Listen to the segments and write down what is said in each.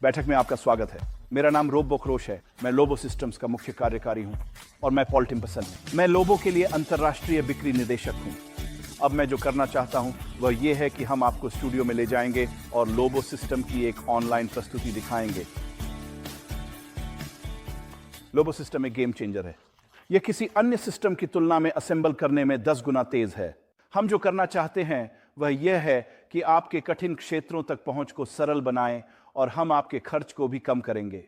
बैठक में आपका स्वागत है। मेरा नाम रोब बोखरोश है। मैं लोबो सिस्टम्स का मुख्य कार्यकारी हूं और मैं पॉल टिम्पसन हूं। मैं लोबो के लिए अंतर्राष्ट्रीय बिक्री निदेशक हूं। अब मैं जो करना चाहता हूं वह यह है कि हम आपको स्टूडियो में ले जाएंगे और लोबो सिस्टम की एक ऑनलाइन प्रस्तुति दिखाएंगे। लोबो सिस्टम एक गेम चेंजर है। यह किसी अन्य सिस्टम की तुलना में असेंबल करने में 10 गुना तेज है। हम जो करना चाहते हैं वह यह है कि आपके कठिन क्षेत्रों तक पहुंच को सरल बनाएं और हम आपके खर्च को भी कम करेंगे।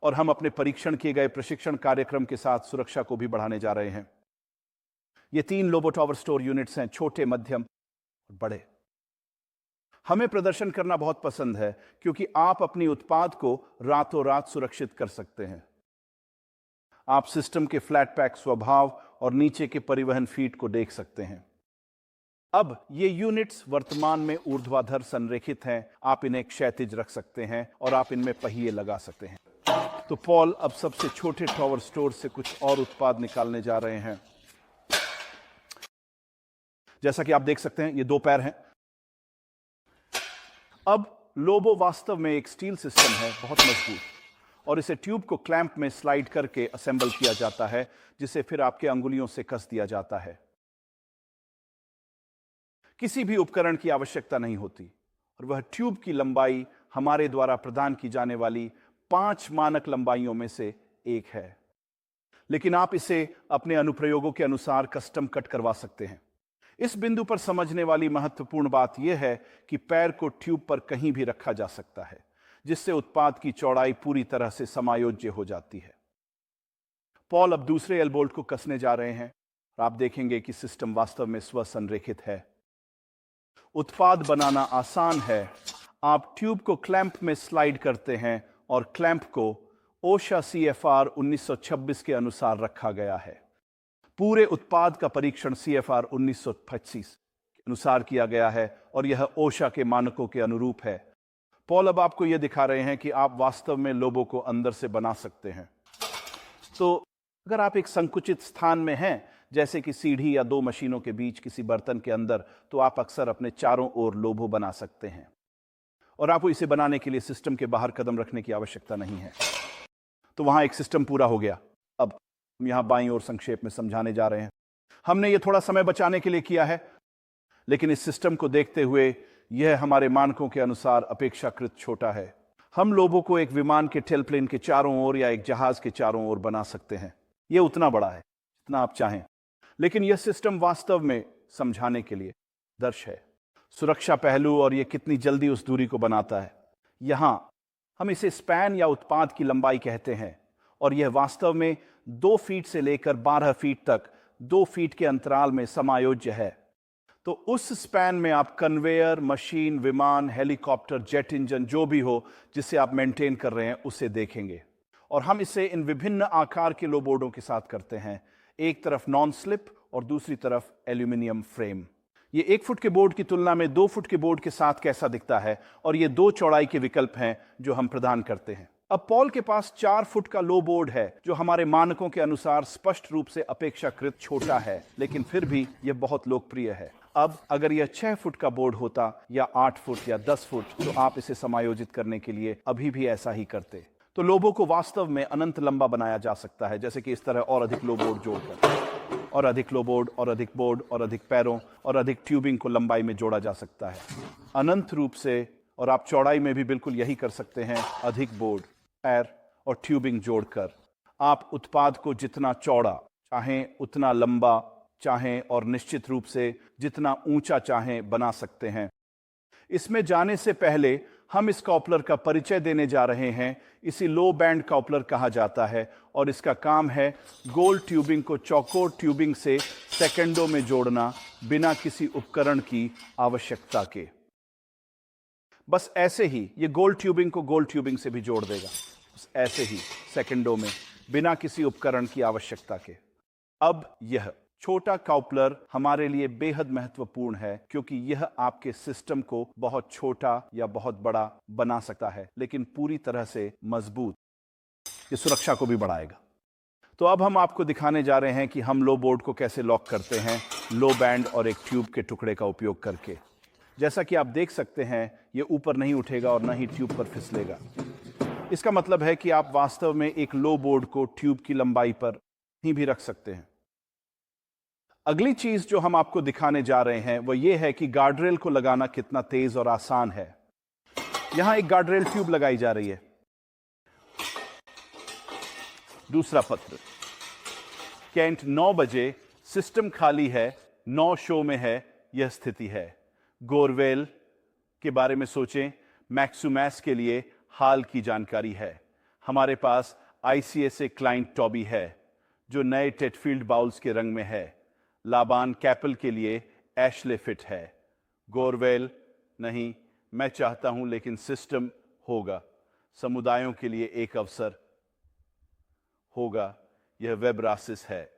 और हम अपने परीक्षण किए गए प्रशिक्षण कार्यक्रम के साथ सुरक्षा को भी बढ़ाने जा रहे हैं। ये 3 लोबो टावर स्टोर यूनिट्स हैं, छोटे, मध्यम और बड़े। हमें प्रदर्शन करना बहुत पसंद है क्योंकि आप अपनी उत्पाद को रातों रात सुरक्षित कर सकते हैं। आप सिस्टम के फ्लैट पैक स्वभाव और नीचे के परिवहन फीट को देख सकते हैं। अब ये यूनिट्स वर्तमान में ऊर्ध्वाधर संरेखित हैं। आप इन्हें क्षैतिज रख सकते हैं और आप इनमें पहिए लगा सकते हैं। तो पॉल अब सबसे छोटे टावर स्टोर से कुछ और उत्पाद निकालने जा रहे हैं। जैसा कि आप देख सकते हैं, ये 2 पैर हैं। अब लोबो वास्तव में एक स्टील सिस्टम है, बहुत मजबूत, और इसे ट्यूब को क्लैंप में स्लाइड करके असेंबल किया जाता है, जिसे फिर आपके अंगुलियों से कस दिया जाता है। किसी भी उपकरण की आवश्यकता नहीं होती और वह ट्यूब की लंबाई हमारे द्वारा प्रदान की जाने वाली 5 मानक लंबाइयों में से एक है। लेकिन आप इसे अपने अनुप्रयोगों के अनुसार कस्टम कट करवा सकते हैं। इस बिंदु पर समझने वाली महत्वपूर्ण बात यह है कि पैर को ट्यूब पर कहीं भी रखा जा सकता है, जिससे उत्पाद की चौड़ाई पूरी तरह से समायोज्य हो जाती है। पॉल अब दूसरे एल बोल्ट को कसने जा रहे हैं और आप देखेंगे कि सिस्टम वास्तव में स्वसंरेखित है। उत्पाद बनाना आसान है। आप ट्यूब को क्लैंप में स्लाइड करते हैं और क्लैंप को ओशा CFR 1926 के अनुसार रखा गया है। पूरे उत्पाद का परीक्षण CFR 1925 के अनुसार किया गया है और यह ओशा के मानकों के अनुरूप है। पॉल अब आपको यह दिखा रहे हैं कि आप वास्तव में लोबो को अंदर से बना सकते हैं। तो अगर आप एक संकुचित स्थान में हैं, जैसे कि सीढ़ी या 2 मशीनों के बीच किसी बर्तन के अंदर, तो आप अक्सर अपने चारों ओर लोबो बना सकते हैं और आपको इसे बनाने के लिए सिस्टम के बाहर कदम रखने की आवश्यकता नहीं है। तो वहां एक सिस्टम पूरा हो गया। अब हम यहां बाईं ओर संक्षेप में समझाने जा रहे हैं। हमने ये थोड़ा समय बचाने के लिए किया है, लेकिन इस सिस्टम को देखते हुए यह हमारे मानकों के अनुसार अपेक्षाकृत छोटा है। हम लोबो को एक विमान के टेलप्लेन के चारों ओर या एक जहाज के चारों ओर बना सकते हैं। यह उतना बड़ा है जितना आप चाहें, लेकिन यह सिस्टम वास्तव में समझाने के लिए आदर्श है। सुरक्षा पहलू और यह कितनी जल्दी उस दूरी को बनाता है। यहां हम इसे स्पैन या उत्पाद की लंबाई कहते हैं और यह वास्तव में 2 फीट से लेकर 12 फीट तक 2 फीट के अंतराल में समायोज्य है। तो उस स्पैन में आप कन्वेयर, मशीन, विमान, हेलीकॉप्टर, जेट इंजन, जो भी हो जिसे आप मेंटेन कर रहे हैं, उसे देखेंगे। और हम इसे इन विभिन्न आकार के लोबोर्डों के साथ करते हैं। एक तरफ नॉन स्लिप और दूसरी तरफ एल्यूमिनियम फ्रेम। ये 1 फुट के बोर्ड की तुलना में 2 फुट के बोर्ड के साथ कैसा दिखता है, और ये 2 चौड़ाई के विकल्प हैं जो हम प्रदान करते हैं। अब पॉल के पास 4 फुट का लो बोर्ड है, जो हमारे मानकों के अनुसार स्पष्ट रूप से अपेक्षाकृत छोटा है, लेकिन फिर भी यह बहुत लोकप्रिय है। अब अगर यह 6 फुट का बोर्ड होता या 8 फुट या 10 फुट, तो आप इसे समायोजित करने के लिए अभी भी ऐसा ही करते। तो लोबो को वास्तव में अनंत लंबा बनाया जा सकता है, जैसे कि इस तरह, और अधिक लो बोर्ड जोड़कर, और अधिक लो बोर्ड और अधिक बोर्ड और अधिक पैरों और अधिक ट्यूबिंग को लंबाई में जोड़ा जा सकता है अनंत रूप से। और आप चौड़ाई में भी बिल्कुल यही कर सकते हैं, अधिक बोर्ड, पैर और ट्यूबिंग जोड़कर। आप उत्पाद को जितना चौड़ा चाहें उतना लंबा चाहें और निश्चित रूप से जितना ऊंचा चाहें बना सकते हैं। इसमें जाने से पहले हम इस कॉपलर का परिचय देने जा रहे हैं। इसी लो बैंड कॉपलर कहा जाता है और इसका काम है गोल ट्यूबिंग को चौकोर ट्यूबिंग से सेकंडों में जोड़ना, बिना किसी उपकरण की आवश्यकता के। बस ऐसे ही ये गोल ट्यूबिंग को गोल ट्यूबिंग से भी जोड़ देगा, बस ऐसे ही सेकंडों में, बिना किसी उपकरण की आवश्यकता के। अब यह छोटा कॉपलर हमारे लिए बेहद महत्वपूर्ण है, क्योंकि यह आपके सिस्टम को बहुत छोटा या बहुत बड़ा बना सकता है, लेकिन पूरी तरह से मजबूत। ये सुरक्षा को भी बढ़ाएगा। तो अब हम आपको दिखाने जा रहे हैं कि हम लो बोर्ड को कैसे लॉक करते हैं, लो बैंड और एक ट्यूब के टुकड़े का उपयोग करके। जैसा कि आप देख सकते हैं, ये ऊपर नहीं उठेगा और न ही ट्यूब पर फिसलेगा। इसका मतलब है कि आप वास्तव में एक लो बोर्ड को ट्यूब की लंबाई पर ही भी रख सकते हैं। अगली चीज जो हम आपको दिखाने जा रहे हैं वो ये है कि गार्डरेल को लगाना कितना तेज और आसान है। यहां एक गार्डरेल ट्यूब लगाई जा रही है। दूसरा पत्र, कैंट 9 बजे, सिस्टम खाली है, 9 शो में है, यह स्थिति है। गोरवेल के बारे में सोचें, मैक्सुमैस के लिए हाल की जानकारी है। हमारे पास ICSA क्लाइंट टॉबी है जो नए टेटफील्ड बाउल्स के रंग में है। लाबान कैपल के लिए एशले फिट है। गोरवेल नहीं, मैं चाहता हूं लेकिन सिस्टम होगा। समुदायों के लिए एक अवसर होगा, यह वेबरासिस है।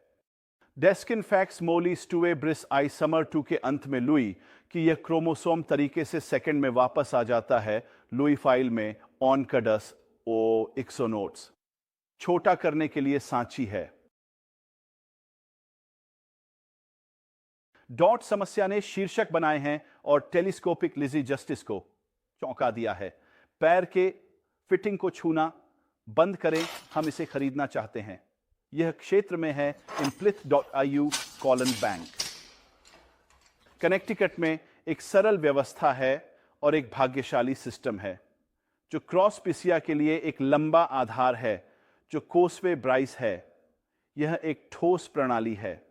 डेस्किन फैक्स मोली स्टुए ब्रिस आई समर 2 के अंत में लुई कि यह क्रोमोसोम तरीके से सेकंड में वापस आ जाता है लुई फाइल में ऑन कडस ओ इक्सोनोट्स छोटा करने के लिए सांची है। डॉट समस्या ने शीर्षक बनाए हैं और टेलीस्कोपिक लिजी जस्टिस को चौंका दिया है। पैर के फिटिंग को छूना बंद करें, हम इसे खरीदना चाहते हैं। यह क्षेत्र में है inplith.iu कॉलन बैंक। कनेक्टिकट में एक सरल व्यवस्था है और एक भाग्यशाली सिस्टम है जो क्रॉस पिसिया के लिए एक लंबा आधार है जो कोसवे ब्राइस है। यह एक ठोस प्रणाली है।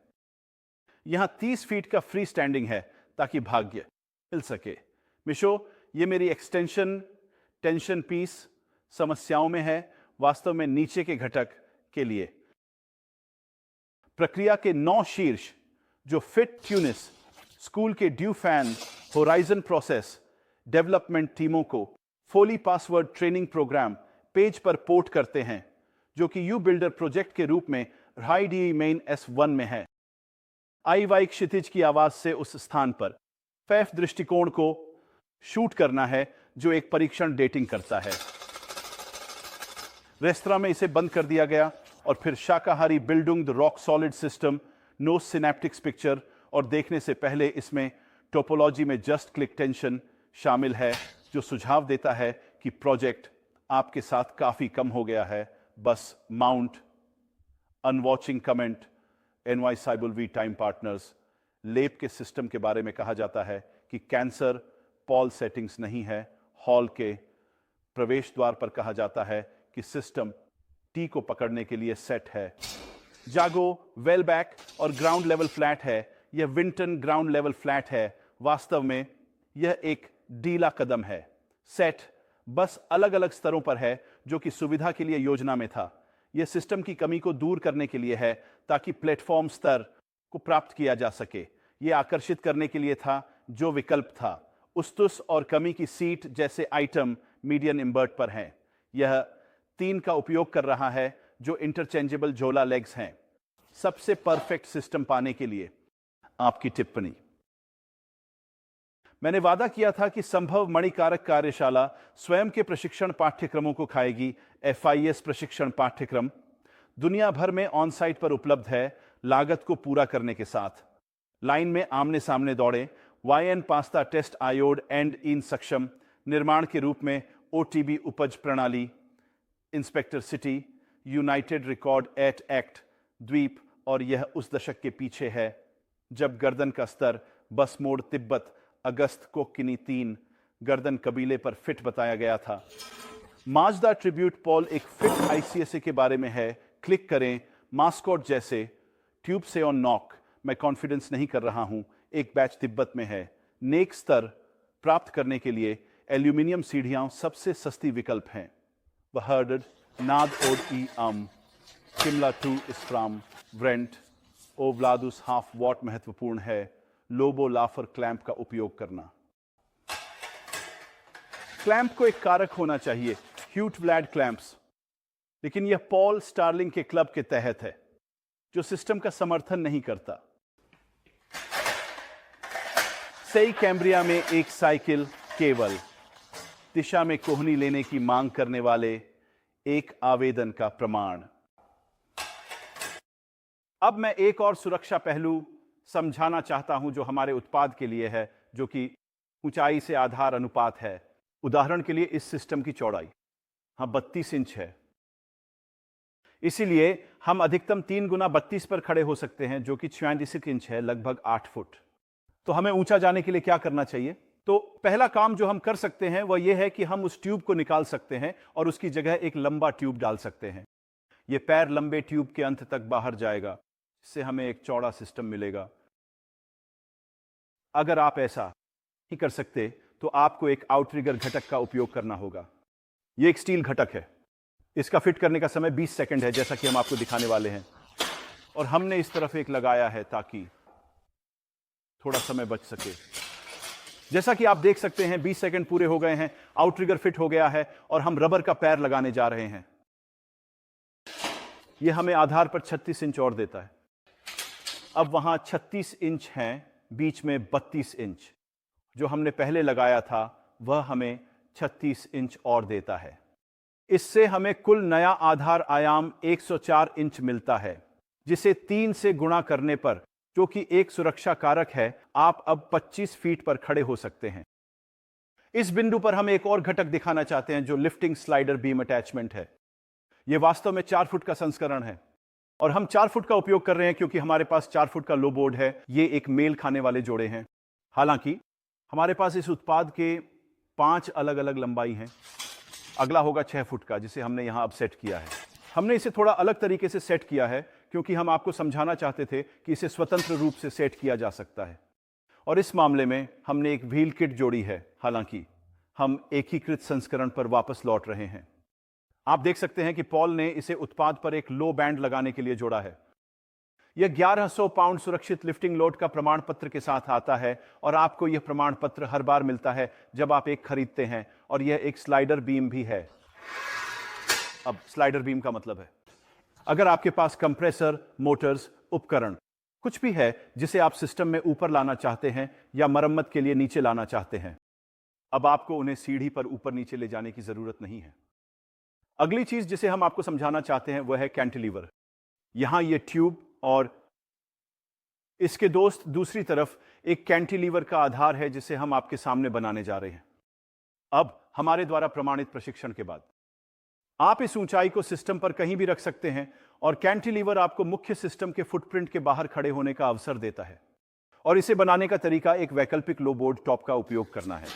यहां 30 फीट का फ्री स्टैंडिंग है ताकि भाग्य मिल सके। मिशो, यह मेरी एक्सटेंशन टेंशन पीस समस्याओं में है, वास्तव में नीचे के घटक के लिए। प्रक्रिया के 9 शीर्ष जो फिट ट्यूनिस स्कूल के due fan horizon process development टीमों को फोली पासवर्ड ट्रेनिंग प्रोग्राम पेज पर पोर्ट करते हैं, जो कि यू बिल्डर प्रोजेक्ट के रूप में RHAI-DE मेन S1 में है। IY क्षितिज की आवाज से उस स्थान पर फैफ दृष्टिकोण को शूट करना है जो एक परीक्षण डेटिंग करता है। रेस्तरां में इसे बंद कर दिया गया और फिर शाकाहारी building the rock solid system no synaptics picture और देखने से पहले इसमें टोपोलॉजी में जस्ट क्लिक टेंशन शामिल है जो सुझाव देता है कि प्रोजेक्ट आपके साथ काफी कम हो गया है। बस माउंट अनवॉचिंग कमेंट NY साइबल वी टाइम पार्टनर्स। लेप के सिस्टम के बारे में कहा जाता है कि कैंसर पॉल सेटिंग्स नहीं है। हॉल के प्रवेश द्वार पर कहा जाता है कि सिस्टम टी को पकड़ने के लिए सेट है। जागो वेलबैक और ग्राउंड लेवल फ्लैट है। यह विंटन ग्राउंड लेवल फ्लैट है। वास्तव में यह एक डीला कदम है। सेट बस अलग अलग स्तरों पर है जो कि सुविधा के लिए योजना में था। यह सिस्टम की कमी को दूर करने के लिए है ताकि प्लेटफॉर्म स्तर को प्राप्त किया जा सके। यह आकर्षित करने के लिए था जो विकल्प था। उस्तुस और कमी की सीट जैसे आइटम मीडियन इम्बर्ट पर हैं। यह 3 का उपयोग कर रहा है जो इंटरचेंजेबल झोला लेग्स हैं। सबसे परफेक्ट सिस्टम पाने के लिए आपकी टिप्पणी। मैंने वादा किया था कि संभव मणिकारक कार्यशाला स्वयं के प्रशिक्षण पाठ्यक्रमों को खाएगी। FIS प्रशिक्षण पाठ्यक्रम दुनिया भर में ऑन साइट पर उपलब्ध है, लागत को पूरा करने के साथ। लाइन में आमने सामने दौड़ें। YN पास्ता टेस्ट आयोड एंड इन सक्षम निर्माण के रूप में OTB उपज प्रणाली, inspector city, united record at act द्वीप। और यह उस दशक के पीछे है जब गर्दन का स्तर बस मोड़ तिब्बत अगस्त कोक्किनी 3 गर्दन कबीले पर फिट बताया गया था। माजदा ट्रिब्यूट पॉल एक फिट ICSA के बारे में है। क्लिक करें। मास्कॉट जैसे ट्यूब से ऑन नॉक। मैं कॉन्फिडेंस नहीं कर रहा हूं। एक बैच तिब्बत में है। नेक स्तर प्राप्त करने के लिए एल्यूमिनियम सीढ़ियां सबसे सस्ती विकल्प हैं। वहर्डड नाद ओड ई किमला 2 इस्फ्राम व्रेंट ओवलादुस हाफ वॉट महत्वपूर्ण है। लोबो लाफर क्लैंप का उपयोग करना। क्लैंप को एक कारक होना चाहिए, ह्यूट व्लैड क्लैंप्स, लेकिन यह पॉल स्टार्लिंग के क्लब के तहत है जो सिस्टम का समर्थन नहीं करता। सही कैम्ब्रिया में एक साइकिल केवल दिशा में कोहनी लेने की मांग करने वाले एक आवेदन का प्रमाण। अब मैं एक और सुरक्षा पहलू समझाना चाहता हूं जो हमारे उत्पाद के लिए है, जो कि ऊंचाई से आधार अनुपात है। उदाहरण के लिए इस सिस्टम की चौड़ाई 32 इंच है, इसीलिए हम अधिकतम 3 गुना 32 पर खड़े हो सकते हैं, जो कि 46 इंच है, लगभग 8 फुट। तो हमें ऊंचा जाने के लिए क्या करना चाहिए? तो पहला काम जो हम कर सकते हैं वह यह है कि हम उस ट्यूब को निकाल सकते हैं और उसकी जगह एक लंबा ट्यूब डाल सकते हैं। यह पैर लंबे ट्यूब के अंत तक बाहर जाएगा, इससे हमें एक चौड़ा सिस्टम मिलेगा। अगर आप ऐसा नहीं कर सकते तो आपको एक आउटरिगर घटक का उपयोग करना होगा। यह एक स्टील घटक है, इसका फिट करने का समय 20 सेकंड है, जैसा कि हम आपको दिखाने वाले हैं। और हमने इस तरफ एक लगाया है ताकि थोड़ा समय बच सके। जैसा कि आप देख सकते हैं 20 सेकंड पूरे हो गए हैं, आउटरिगर फिट हो गया है और हम रबर का पैर लगाने जा रहे हैं। यह हमें आधार पर 36 इंच और देता है। अब वहां 36 इंच हैं, बीच में 32 इंच जो हमने पहले लगाया था वह हमें 36 इंच और देता है। इससे हमें कुल नया आधार आयाम 104 इंच मिलता है, जिसे 3 से गुणा करने पर, जो कि एक सुरक्षा कारक है, आप अब 25 फीट पर खड़े हो सकते हैं। इस बिंदु पर हम एक और घटक दिखाना चाहते हैं जो लिफ्टिंग स्लाइडर बीम अटैचमेंट है। यह वास्तव में 4 फुट का संस्करण है और हम 4 फुट का उपयोग कर रहे हैं क्योंकि हमारे पास 4 फुट का लो बोर्ड है। ये एक मेल खाने वाले जोड़े हैं। हालांकि हमारे पास इस उत्पाद के 5 अलग अलग लंबाई हैं। अगला होगा 6 फुट का, जिसे हमने यहां अब सेट किया है। हमने इसे थोड़ा अलग तरीके से सेट किया है क्योंकि हम आपको समझाना चाहते थे कि इसे स्वतंत्र रूप से सेट किया जा सकता है। और इस मामले में हमने एक व्हील किट जोड़ी है। हालांकि हम एकीकृत संस्करण पर वापस लौट रहे हैं। आप देख सकते हैं कि पॉल ने इसे उत्पाद पर एक लो बैंड लगाने के लिए जोड़ा है। यह 1100 पाउंड सुरक्षित लिफ्टिंग लोड का प्रमाण पत्र के साथ आता है और आपको यह प्रमाण पत्र हर बार मिलता है जब आप एक खरीदते हैं। और यह एक स्लाइडर बीम भी है। अब स्लाइडर बीम का मतलब है अगर आपके पास कंप्रेसर, मोटर्स, उपकरण कुछ भी है जिसे आप सिस्टम में ऊपर लाना चाहते हैं या मरम्मत के लिए नीचे लाना चाहते हैं, अब आपको उन्हें सीढ़ी पर ऊपर नीचे ले जाने की जरूरत नहीं है। अगली चीज जिसे हम आपको समझाना चाहते हैं वह है कैंटिलीवर। यहां यह ट्यूब और इसके दोस्त दूसरी तरफ एक कैंटिलीवर का आधार है जिसे हम आपके सामने बनाने जा रहे हैं। अब हमारे द्वारा प्रमाणित प्रशिक्षण के बाद आप इस ऊंचाई को सिस्टम पर कहीं भी रख सकते हैं और कैंटिलीवर आपको मुख्य सिस्टम के फुटप्रिंट के बाहर खड़े होने का अवसर देता है। और इसे बनाने का तरीका एक वैकल्पिक लो बोर्ड टॉप का उपयोग करना है।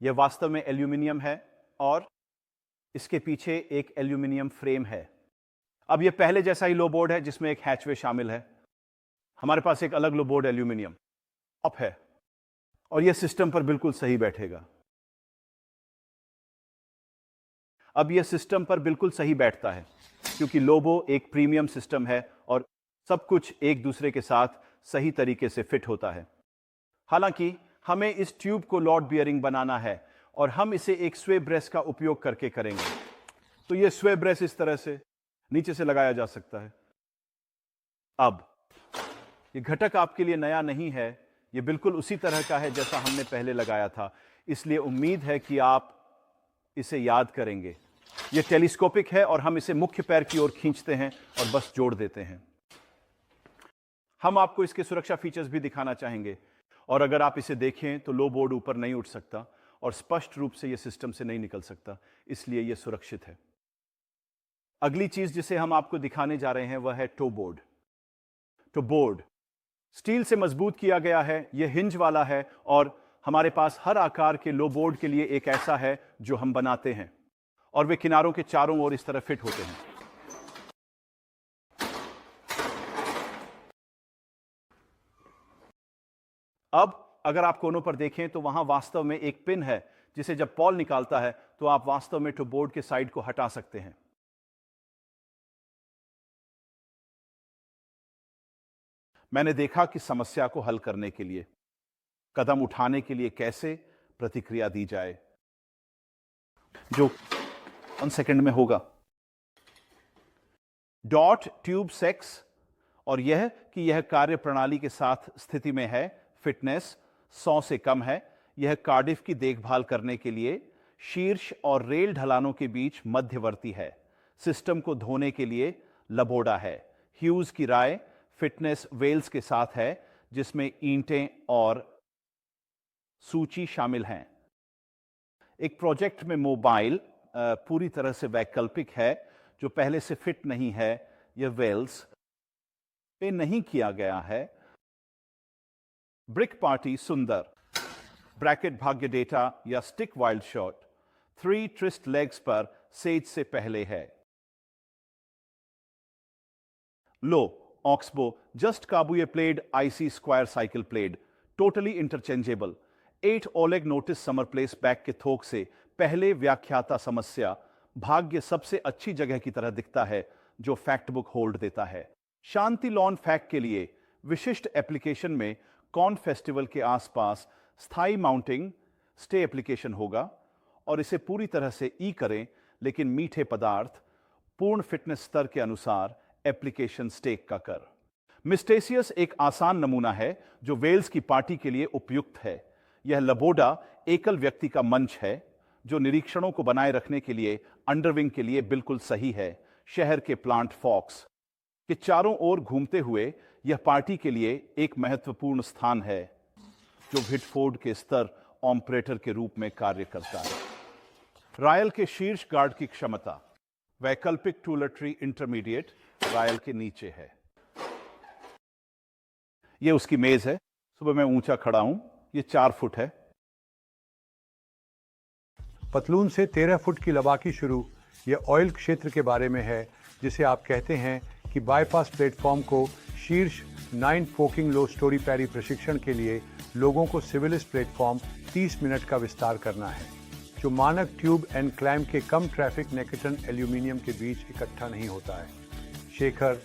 यह वास्तव में एल्यूमिनियम है और इसके पीछे एक एल्यूमिनियम फ्रेम है। अब यह पहले जैसा ही लो बोर्ड है जिसमें एक हैचवे शामिल है। हमारे पास एक अलग लो बोर्ड एल्यूमिनियम टॉप है और यह सिस्टम पर बिल्कुल सही बैठेगा। अब यह सिस्टम पर बिल्कुल सही बैठता है क्योंकि लोबो एक प्रीमियम सिस्टम है और सब कुछ एक दूसरे के साथ सही तरीके से फिट होता है। हालांकि हमें इस ट्यूब को लॉर्ड बियरिंग बनाना है और हम इसे एक स्वे ब्रेस का उपयोग करके करेंगे। तो यह स्वे ब्रेस इस तरह से नीचे से लगाया जा सकता है। अब यह घटक आपके लिए नया नहीं है, यह बिल्कुल उसी तरह का है जैसा हमने पहले लगाया था, इसलिए उम्मीद है कि आप इसे याद करेंगे। यह टेलीस्कोपिक है और हम इसे मुख्य पैर की ओर खींचते हैं और बस जोड़ देते हैं। हम आपको इसके सुरक्षा फीचर्स भी दिखाना चाहेंगे और अगर आप इसे देखें तो लो बोर्ड ऊपर नहीं उठ सकता और स्पष्ट रूप से यह सिस्टम से नहीं निकल सकता, इसलिए यह सुरक्षित है। अगली चीज जिसे हम आपको दिखाने जा रहे हैं वह है toe board. Toe board steel से मजबूत किया गया है, यह हिंज वाला है और हमारे पास हर आकार के लो बोर्ड के लिए एक ऐसा है जो हम बनाते हैं और वे किनारों के चारों ओर इस तरह फिट होते हैं। अब अगर आप कोनों पर देखें तो वहां वास्तव में एक पिन है जिसे जब पॉल निकालता है तो आप वास्तव में टो बोर्ड के साइड को हटा सकते हैं। मैंने देखा कि समस्या को हल करने के लिए कदम उठाने के लिए कैसे प्रतिक्रिया दी जाए, जो 1 सेकंड में होगा। डॉट ट्यूब सेक्स और यह कि यह कार्य प्रणाली के साथ स्थिति में है। फिटनेस 100 से कम है। यह कार्डिफ की देखभाल करने के लिए शीर्ष और रेल ढलानों के बीच मध्यवर्ती है। सिस्टम को धोने के लिए लबोड़ा है। ह्यूज की राय फिटनेस वेल्स के साथ है जिसमें ईंटें और सूची शामिल हैं। एक प्रोजेक्ट में मोबाइल पूरी तरह से वैकल्पिक है, जो पहले से फिट नहीं है, यह वेल्स पे नहीं किया गया है। ब्रिक पार्टी सुंदर, ब्रैकेट भाग्य डेटा या stick wild shot 3 twist legs पर सेज से पहले है। लो ऑक्सबो जस्ट काबुए played IC square cycle played, totally interchangeable. 8 ओलेग नोटिस समर प्लेस बैक के थोक से पहले व्याख्याता समस्या, भाग्य सबसे अच्छी जगह की तरह दिखता है जो फैक्ट बुक होल्ड देता है। शांति लॉन फैक्ट के लिए विशिष्ट एप्लीकेशन में कॉर्न फेस्टिवल के आसपास स्थायी माउंटिंग स्टे एप्लीकेशन होगा और इसे पूरी तरह से ई करें, लेकिन मीठे पदार्थ पूर्ण फिटनेस स्तर के अनुसार एप्लीकेशन स्टेक का कर। मिस्टेसियस एक आसान नमूना है जो वेल्स की पार्टी के लिए उपयुक्त है। यह लबोडा एकल व्यक्ति का मंच है जो निरीक्षणों को बनाए रखने के लिए अंडरविंग के लिए बिल्कुल सही है। शहर के प्लांट फॉक्स के चारों ओर घूमते हुए यह पार्टी के लिए एक महत्वपूर्ण स्थान है जो विटफोर्ड के स्तर ऑपरेटर के रूप में कार्य करता है। रायल के शीर्ष गार्ड की क्षमता, वैकल्पिक टूलटरी इंटरमीडिएट रायल के नीचे है। यह उसकी मेज है। सुबह मैं ऊंचा खड़ा हूं, यह 4 फुट है। पतलून से 13 फुट की लबाकी शुरू, यह ऑयल क्षेत्र के बारे में है जिसे आप कहते हैं कि बाईपास प्लेटफॉर्म को शीर्ष 9 फोकिंग लो स्टोरी पैरी प्रशिक्षण के लिए लोगों को सिविलिस प्लेटफॉर्म 30 मिनट का विस्तार करना है, जो मानक ट्यूब एंड क्लाइम के कम ट्रैफिक नेकेटन एल्यूमिनियम के बीच इकट्ठा नहीं होता है। शेखर,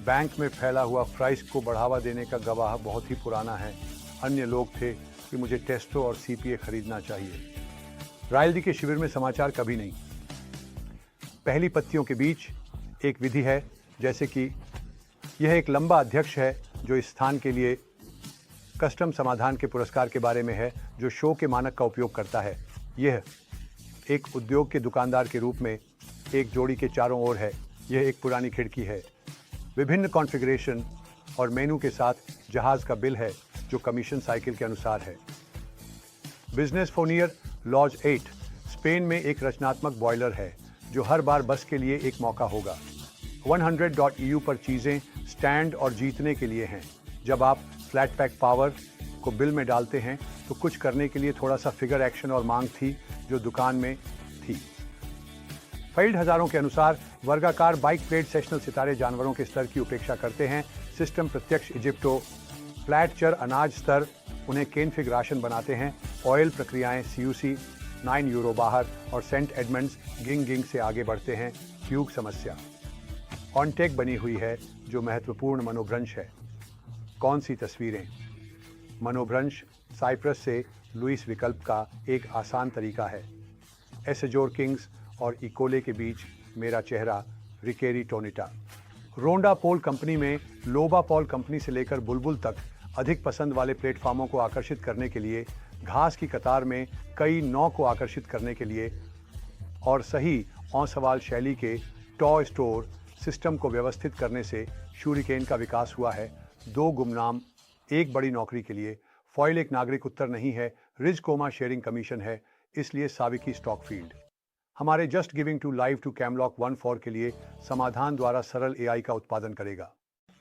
बैंक में फैला हुआ फ्राइस को बढ़ावा देने का गवाह बहुत ही पुराना है। अन्य लोग थे कि मुझे टेस्टो और सीपीए खरीदना चाहिए। रायल्दी के शिविर में समाचार कभी नहीं। पहली पत्तियों के बीच एक विधि है, जैसे कि यह एक लंबा अध्यक्ष है जो इस स्थान के लिए कस्टम समाधान के पुरस्कार के बारे में है, जो शो के मानक का उपयोग करता है। यह एक उद्योग के दुकानदार के रूप में एक जोड़ी के चारों ओर है। यह एक पुरानी खिड़की है। विभिन्न कॉन्फ़िगरेशन और मेनू के साथ जहाज का बिल है जो कमीशन साइकिल के अनुसार है। बिजनेस फोनियर लॉज 8 स्पेन में एक रचनात्मक बॉयलर है जो हर बार बस के लिए एक मौका होगा। 100.eu पर चीज़ें स्टैंड और जीतने के लिए हैं। जब आप फ्लैट पैक पावर को बिल में डालते हैं तो कुछ करने के लिए थोड़ा सा फिगर एक्शन और मांग थी जो दुकान में थी। फील्ड हजारों के अनुसार वर्गाकार बाइक प्लेट सेशनल सितारे जानवरों के स्तर की उपेक्षा करते हैं। सिस्टम प्रत्यक्ष इजिप्टो फ्लैट चर अनाज स्तर उन्हें केनफिग राशन बनाते हैं। ऑयल प्रक्रियाएं CUC 9 यूरो बाहर और सेंट एडमंड्स गिंग से आगे बढ़ते हैं। फ्यूग समस्या ऑनटेक बनी हुई है जो महत्वपूर्ण मनोभ्रंश है। कौन सी तस्वीरें? मनोभ्रंश साइप्रस से लुइस विकल्प का एक आसान तरीका है। एसेजोर किंग्स और इकोले के बीच मेरा चेहरा रिकेरी टोनिटा। रोंडा पोल कंपनी में लोबा पॉल कंपनी से लेकर बुलबुल तक अधिक पसंद वाले प्लेटफॉर्मों को आकर्षित करने के लिए, घास की कतार में कई नौ को आकर्षित करने के लिए और सही औसवाल शैली के टॉय स्टोर सिस्टम को व्यवस्थित करने से शूरिकेन का विकास हुआ है। 2 गुमनाम, 1 बड़ी नौकरी के लिए। फॉइल एक नागरिक उत्तर नहीं है, रिज कोमा शेयरिंग कमीशन है, इसलिए साविकी स्टॉक फील्ड। हमारे just giving to live to कैमलॉक 14 के लिए समाधान द्वारा सरल AI का उत्पादन करेगा।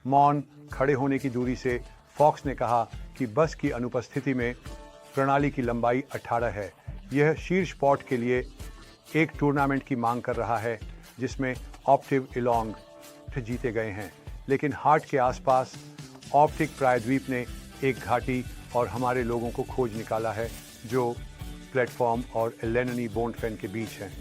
मौन खड़े होने की दूरी से फॉक्स ने कहा कि बस की अनुपस्थिति में प्रणाली की लंबाई 18 है। यह शीर्ष पॉट के लिए एक टूर्नामेंट की मांग कर रहा है जिसमें ऑप्टिव इलोंग जीते गए हैं, लेकिन हार्ट के आसपास ऑप्टिक प्रायद्वीप ने एक घाटी और हमारे लोगों को खोज निकाला है जो प्लेटफॉर्म और एलेननी बोन्टफेन के बीच है।